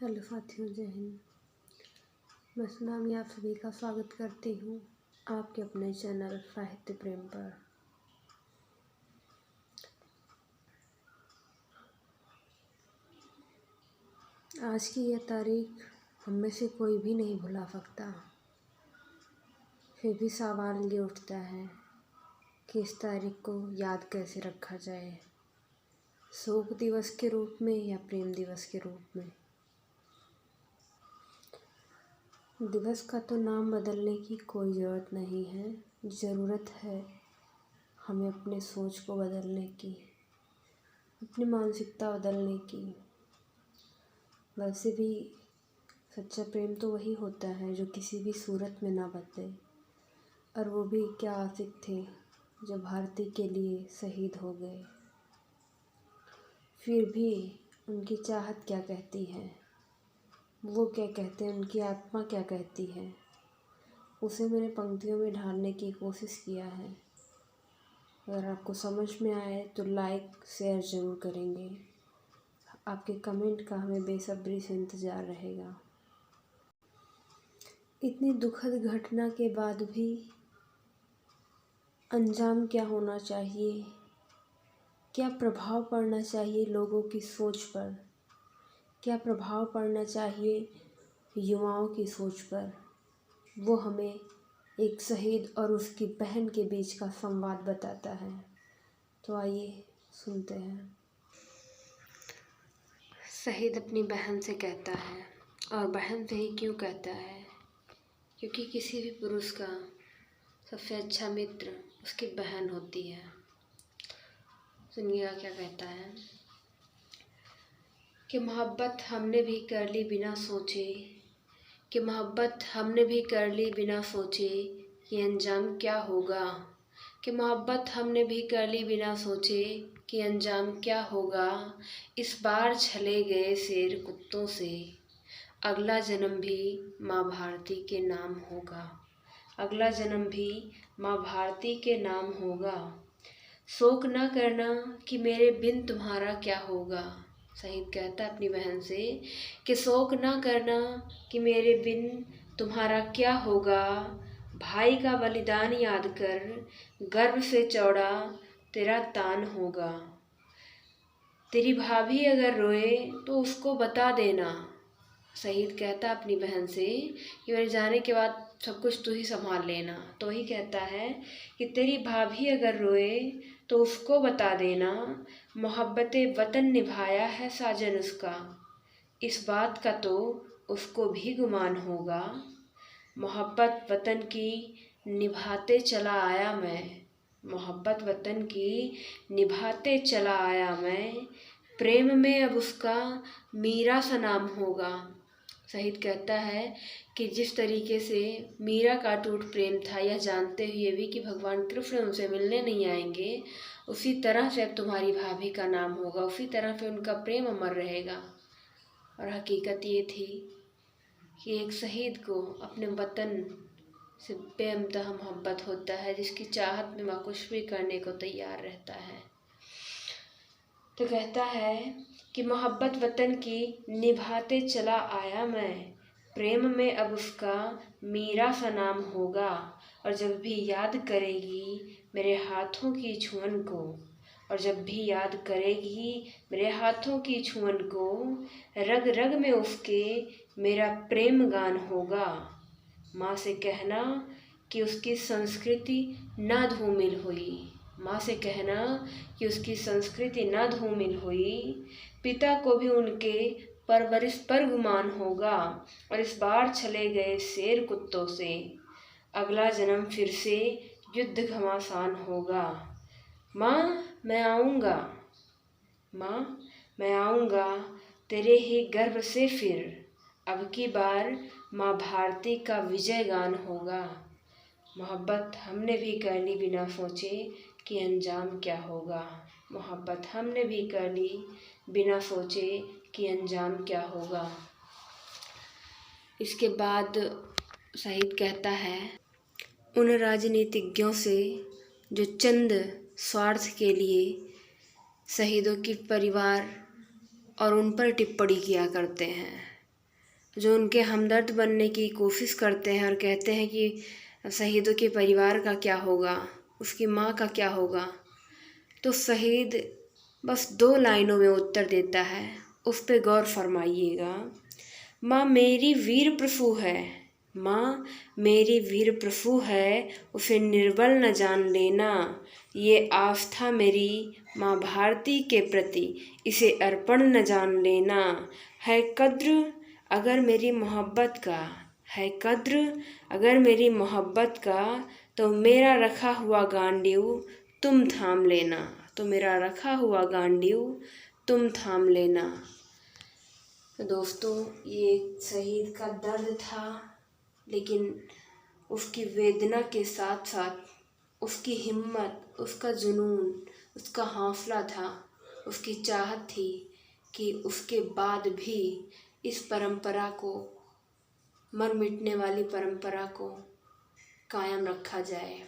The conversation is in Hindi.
हेलो साथियों, जय हिंद। मैं सुनामी आप सभी का स्वागत करती हूँ आपके अपने चैनल साहित्य प्रेम पर। आज की यह तारीख हम में से कोई भी नहीं भुला सकता। फिर भी सवाल ये उठता है कि इस तारीख को याद कैसे रखा जाए, शोक दिवस के रूप में या प्रेम दिवस के रूप में। दिवस का तो नाम बदलने की कोई ज़रूरत नहीं है, ज़रूरत है हमें अपने सोच को बदलने की, अपनी मानसिकता बदलने की। वैसे भी सच्चा प्रेम तो वही होता है जो किसी भी सूरत में ना बदले। और वो भी क्या आशिक थे जो भारती के लिए शहीद हो गए। फिर भी उनकी चाहत क्या कहती है, वो क्या कहते हैं, उनकी आत्मा क्या कहती है, उसे मैंने पंक्तियों में ढालने की कोशिश किया है। अगर आपको समझ में आए तो लाइक शेयर ज़रूर करेंगे। आपके कमेंट का हमें बेसब्री से इंतज़ार रहेगा। इतनी दुखद घटना के बाद भी अंजाम क्या होना चाहिए, क्या प्रभाव पड़ना चाहिए लोगों की सोच पर, क्या प्रभाव पड़ना चाहिए युवाओं की सोच पर, वो हमें एक शहीद और उसकी बहन के बीच का संवाद बताता है। तो आइए सुनते हैं। शहीद अपनी बहन से कहता है, और बहन से ही क्यों कहता है, क्योंकि किसी भी पुरुष का सबसे अच्छा मित्र उसकी बहन होती है। सुनिएगा क्या कहता है कि मोहब्बत हमने भी कर ली बिना सोचे, कि मोहब्बत हमने भी कर ली बिना सोचे, कि अंजाम क्या होगा। कि मोहब्बत हमने भी कर ली बिना सोचे, कि अंजाम क्या होगा। इस बार छले गए शेर कुत्तों से, अगला जन्म भी माँ भारती के नाम होगा। अगला जन्म भी माँ भारती के नाम होगा। शोक न करना कि मेरे बिन तुम्हारा क्या होगा। शहीद कहता अपनी बहन से कि शोक न करना कि मेरे बिन तुम्हारा क्या होगा। भाई का बलिदान याद कर गर्व से चौड़ा तेरा तान होगा। तेरी भाभी अगर रोए तो उसको बता देना। शहीद कहता अपनी बहन से कि मेरे जाने के बाद सब कुछ तू ही संभाल लेना। तो वही कहता है कि तेरी भाभी अगर रोए तो उसको बता देना, मोहब्बते वतन निभाया है साजन उसका, इस बात का तो उसको भी गुमान होगा। मोहब्बत वतन की निभाते चला आया मैं, मोहब्बत वतन की निभाते चला आया मैं, प्रेम में अब उसका मीरा सा नाम होगा। शहीद कहता है कि जिस तरीके से मीरा का अटूट प्रेम था, यह जानते हुए भी कि भगवान कृष्ण उनसे मिलने नहीं आएंगे, उसी तरह से अब तुम्हारी भाभी का नाम होगा, उसी तरह से उनका प्रेम अमर रहेगा। और हकीकत ये थी कि एक शहीद को अपने वतन से बेइंतहा मोहब्बत होता है, जिसकी चाहत में वह कुछ भी करने को तैयार रहता है। तो कहता है कि मोहब्बत वतन की निभाते चला आया मैं, प्रेम में अब उसका मीरा सा नाम होगा। और जब भी याद करेगी मेरे हाथों की छुअन को, और जब भी याद करेगी मेरे हाथों की छुअन को, रग रग में उसके मेरा प्रेम गान होगा। माँ से कहना कि उसकी संस्कृति ना धूमिल हुई, माँ से कहना कि उसकी संस्कृति ना धूमिल हुई, पिता को भी उनके परवरिश पर गुमान होगा। और इस बार छले गए शेर कुत्तों से, अगला जन्म फिर से युद्ध घमासान होगा। माँ मैं आऊँगा, माँ मैं आऊँगा तेरे ही गर्भ से फिर, अब की बार माँ भारती का विजय गान होगा। मोहब्बत हमने भी कर ली बिना सोचे कि अंजाम क्या होगा। मोहब्बत हमने भी कर ली बिना सोचे कि अंजाम क्या होगा। इसके बाद शहीद कहता है, उन राजनीतिज्ञों से जो चंद स्वार्थ के लिए शहीदों की परिवार और उन पर टिप्पणी किया करते हैं, जो उनके हमदर्द बनने की कोशिश करते हैं और कहते हैं कि शहीदों के परिवार का क्या होगा, उसकी माँ का क्या होगा, तो शहीद बस 2 लाइनों में उत्तर देता है। उस पे गौर फरमाइएगा। माँ मेरी वीर प्रभु है, माँ मेरी वीर प्रभु है, उसे निर्बल न जान लेना। ये आस्था मेरी माँ भारती के प्रति, इसे अर्पण न जान लेना। है कद्र अगर मेरी मोहब्बत का, है कद्र अगर मेरी मोहब्बत का, तो मेरा रखा हुआ गांडीव तुम थाम लेना, तो मेरा रखा हुआ गांडीव तुम थाम लेना। तो दोस्तों, ये एक शहीद का दर्द था, लेकिन उसकी वेदना के साथ साथ उसकी हिम्मत, उसका जुनून, उसका हौसला था, उसकी चाहत थी कि उसके बाद भी इस परंपरा को, मर मिटने वाली परंपरा को कायम रखा जाए।